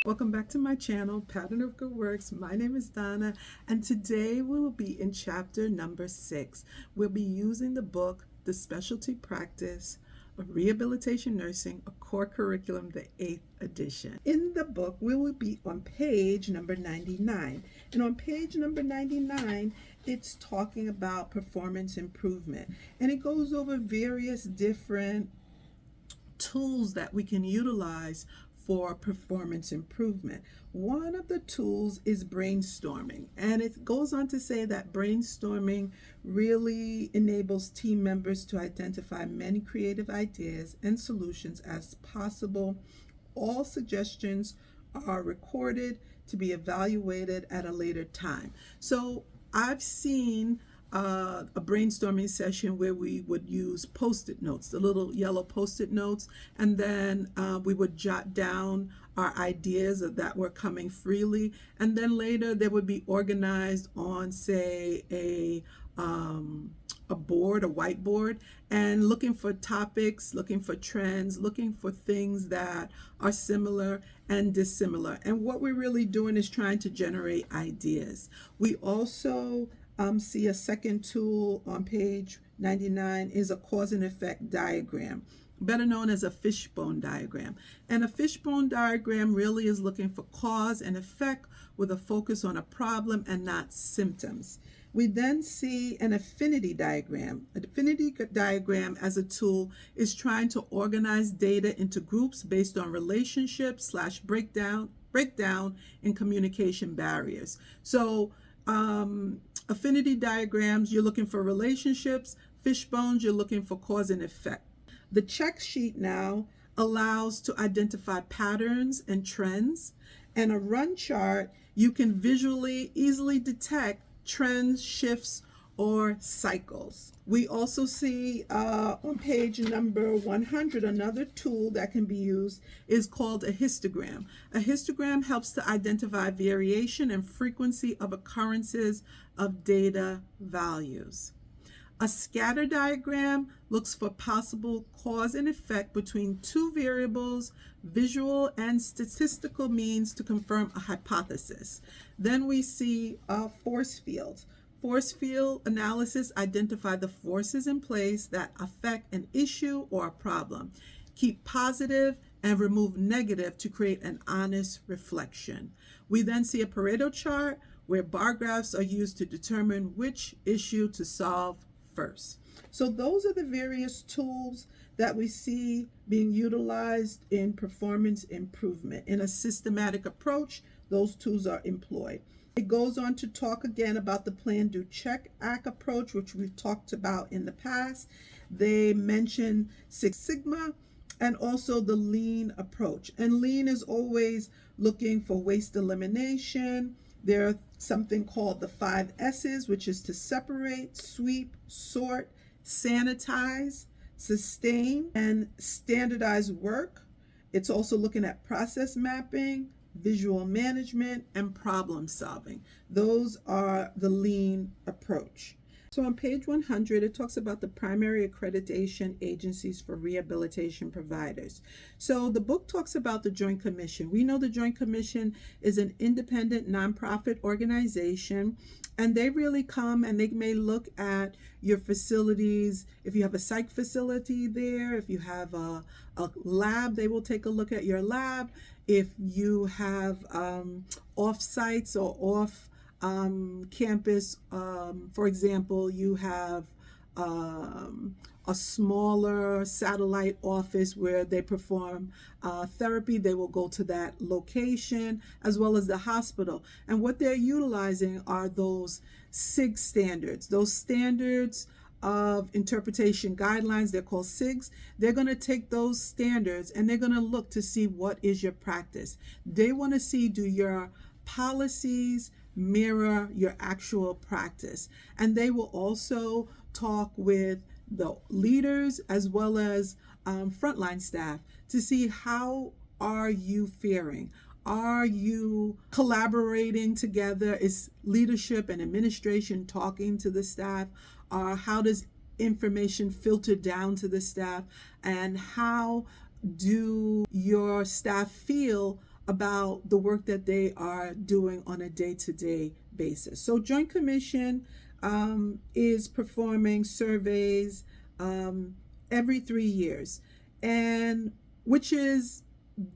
Welcome back to my channel, Pattern of Good Works. My name is Donna, and today we will be in chapter number 6. We'll be using the book, The Specialty Practice of Rehabilitation Nursing, a Core Curriculum, the 8th edition. In the book, we will be on page number 99. And on page number 99, it's talking about performance improvement. And it goes over various different tools that we can utilize for performance improvement. One of the tools is brainstorming, and it goes on to say that brainstorming really enables team members to identify many creative ideas and solutions as possible. All suggestions are recorded to be evaluated at a later time. So I've seen a brainstorming session where we would use post-it notes, the little yellow post-it notes, and then we would jot down our ideas that were coming freely, and then later they would be organized on, say, a board, a whiteboard, and looking for topics, looking for trends, looking for things that are similar and dissimilar. And what we're really doing is trying to generate ideas. We also see a second tool on page 99 is a cause and effect diagram, better known as a fishbone diagram. And a fishbone diagram really is looking for cause and effect with a focus on a problem and not symptoms. We then see an affinity diagram. An affinity diagram as a tool is trying to organize data into groups based on relationships / breakdown in communication barriers. So affinity diagrams, you're looking for relationships. Fishbones, you're looking for cause and effect. The check sheet now allows to identify patterns and trends. And a run chart, you can visually easily detect trends, shifts, or cycles. We also see on page number 100, another tool that can be used is called a histogram. A histogram helps to identify variation and frequency of occurrences of data values. A scatter diagram looks for possible cause and effect between two variables, visual and statistical means to confirm a hypothesis. Then we see force fields. Force field analysis identify the forces in place that affect an issue or a problem. Keep positive and remove negative to create an honest reflection. We then see a Pareto chart where bar graphs are used to determine which issue to solve first. So those are the various tools that we see being utilized in performance improvement. In a systematic approach, those tools are employed. It goes on to talk again about the plan, do, check, act approach, which we've talked about in the past. They mention Six Sigma and also the lean approach. And lean is always looking for waste elimination. There's something called the 5 S's, which is to separate, sweep, sort, sanitize, sustain, and standardize work. It's also looking at process mapping, visual management, and problem solving. Those are the lean approach. So on page 100, it talks about the primary accreditation agencies for rehabilitation providers. So the book talks about the Joint Commission. We know the Joint Commission is an independent nonprofit organization, and they really come and they may look at your facilities. If you have a psych facility there, if you have a lab, they will take a look at your lab. If you have off-sites or off campus, for example, you have a smaller satellite office where they perform therapy, they will go to that location, as well as the hospital. And what they're utilizing are those SIG standards, those standards of interpretation guidelines. They're called SIGs. They're going to take those standards and they're going to look to see what is your practice. They want to see, do your policies mirror your actual practice? And they will also talk with the leaders as well as frontline staff to see how are you faring. Are you collaborating together? Is leadership and administration talking to the staff? How does information filter down to the staff? And how do your staff feel about the work that they are doing on a day-to-day basis. So Joint Commission is performing surveys every 3 years, and which is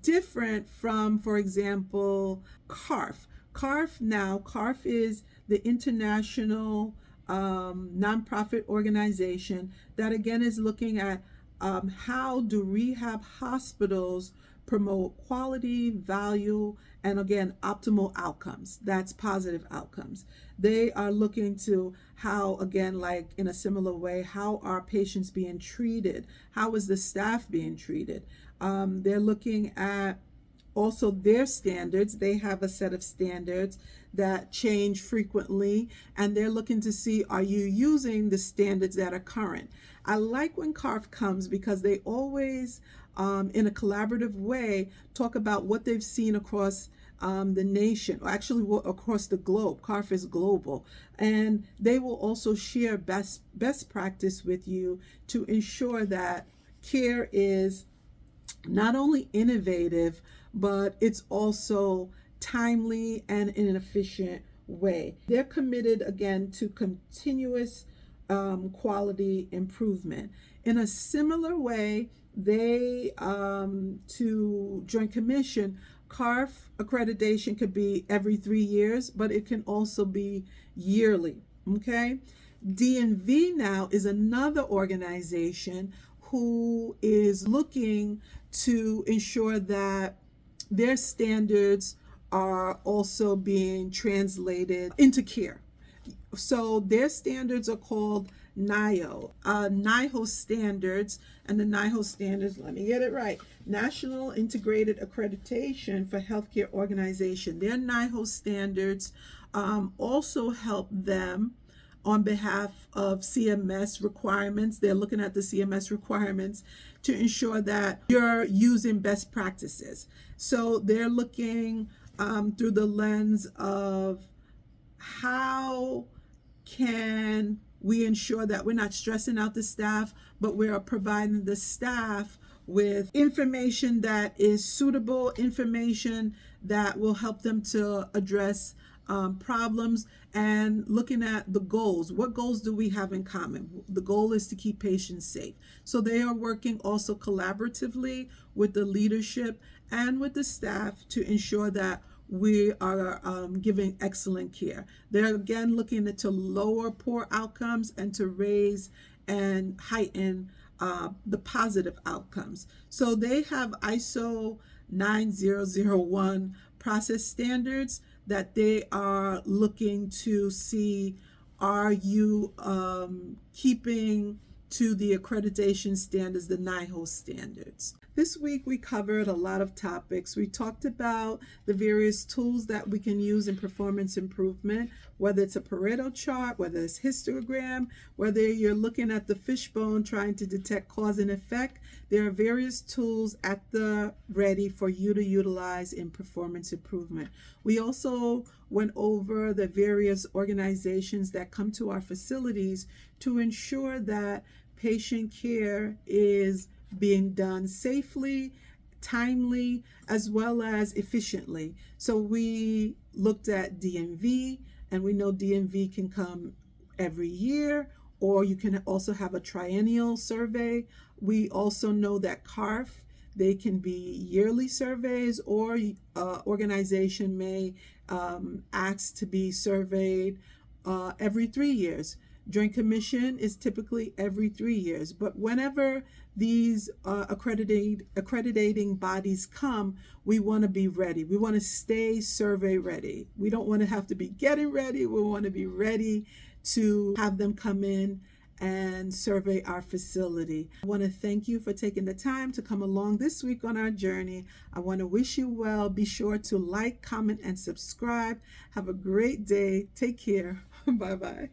different from, for example, CARF. CARF is the International Nonprofit Organization that again is looking at how do rehab hospitals promote quality, value, and again, optimal outcomes. That's positive outcomes. They are looking to how, again, like in a similar way, how are patients being treated? How is the staff being treated? They're looking at also their standards. They have a set of standards that change frequently, and they're looking to see, are you using the standards that are current? I like when CARF comes because they always, in a collaborative way, talk about what they've seen across the nation, or actually across the globe. CARF is global, and they will also share best practice with you to ensure that care is not only innovative, but it's also timely and in an efficient way. They're committed again to continuous quality improvement. In a similar way, they to Joint Commission, CARF accreditation could be every 3 years, but it can also be yearly. Okay, DNV now is another organization who is looking to ensure that their standards are also being translated into care. So their standards are called NIHO standards, and the NIHO standards, let me get it right, National Integrated Accreditation for Healthcare Organization. Their NIHO standards also help them on behalf of CMS requirements. They're looking at the CMS requirements to ensure that you're using best practices. So they're looking through the lens of how can we ensure that we're not stressing out the staff, but we are providing the staff with information that is suitable, information that will help them to address problems, and looking at the goals. What goals do we have in common? The goal is to keep patients safe. So they are working also collaboratively with the leadership and with the staff to ensure that we are giving excellent care. They're again looking to lower poor outcomes and to raise and heighten the positive outcomes. So they have ISO 9001 process standards that they are looking to see, are you keeping to the accreditation standards, the NIHO standards. This week we covered a lot of topics. We talked about the various tools that we can use in performance improvement, whether it's a Pareto chart, whether it's histogram, whether you're looking at the fishbone trying to detect cause and effect. There are various tools at the ready for you to utilize in performance improvement. We also went over the various organizations that come to our facilities to ensure that patient care is being done safely, timely, as well as efficiently. So we looked at DNV, and we know DNV can come every year, or you can also have a triennial survey. We also know that CARF, they can be yearly surveys, or organization may ask to be surveyed every 3 years. Joint Commission is typically every 3 years, but whenever these accrediting bodies come, we want to be ready. We want to stay survey ready. We don't want to have to be getting ready. We want to be ready to have them come in and survey our facility. I want to thank you for taking the time to come along this week on our journey. I want to wish you well. Be sure to like, comment, and subscribe. Have a great day. Take care. Bye-bye.